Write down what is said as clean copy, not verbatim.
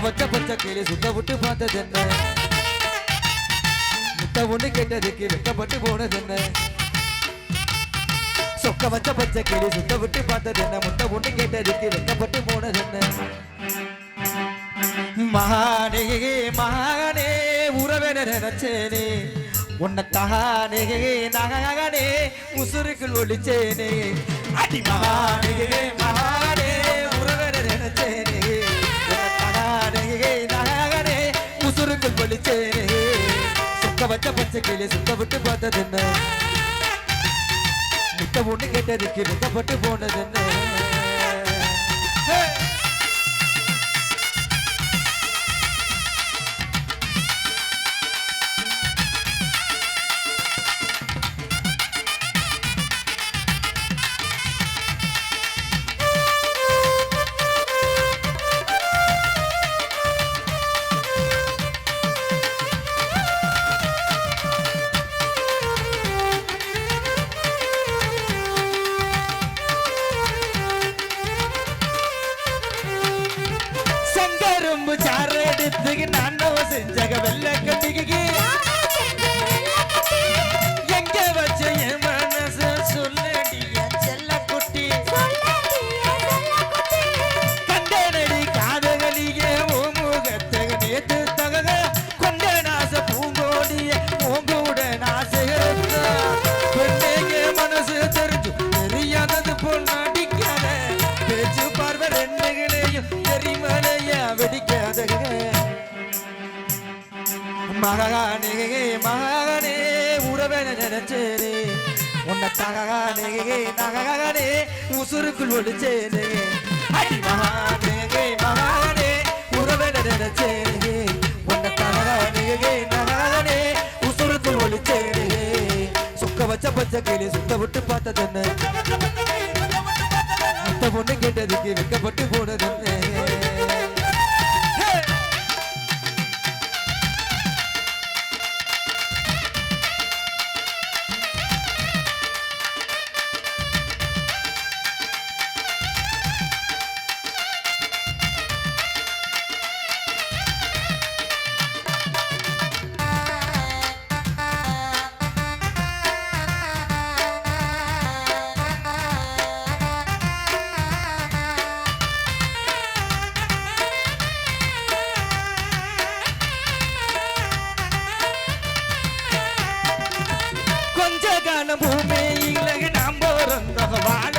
பச்சை பச்சை கிளி சுத்த விட்டு பார்த்தது என்ன முத்த ஒண்ணு கேட்டதுக்கு வெக்கப்பட்டு போனது என்ன சொக்க வச்ச பச்சை கிளி சுத்த விட்டு பார்த்தது என்ன முத்த ஒண்ணு கேட்டதுக்கு வெக்கப்பட்டு போனது என்ன மகானே மகானே உறவே நினைச்சேனே உன்னத்தானே நகனே உசுருக்குள் ஒளிச்சேனே அடி மகானே மகானே உறவே நினைச்சேனே உசுருக்குள் ஒளிச்சேனே சொக்க வச்ச பச்சை கிளி சுத்த விட்டு பார்த்தது என்ன முத்த ஒண்ணு கேட்டதுக்கு வெக்கப்பட்டு போனது என்ன சாறு எடுத்துக்கு நானோ செஞ்சக வெள்ள கட்டிக்கு எங்க வச்ச என் மனசு சொல்லடிய செல்ல குட்டி கண்டனடி காதகலியே ஓ முகத்தை நேத்து தகக கொண்ட நாச பூங்கோடிய பூங்கூட நாசகரத்த பெண்ணே மனசு தெரிஞ்சு தெரியாதது போல் நடிக்காத பேச்சு பார்வை ரெண்டுகளையும் தெரிமலைய வெடிக்க மகானே மகானே உறவே நினைச்சேனே உன்னை தகானே நகானே உசுருக்குள் ஒளிச்சேனே அடி மகானே மகானே உறவே நினைச்சேனே உன்னை தகானே நகானே உசுருக்குள் ஒளிச்சேனே சொக்க வச்ச பச்சை கிளி சுத்த விட்டு பார்த்தது என்ன முத்த பொண்ணு கேட்டதுக்கு வெக்கப்பட்டு போனது பூமியில நாம் பிறந்த வாழ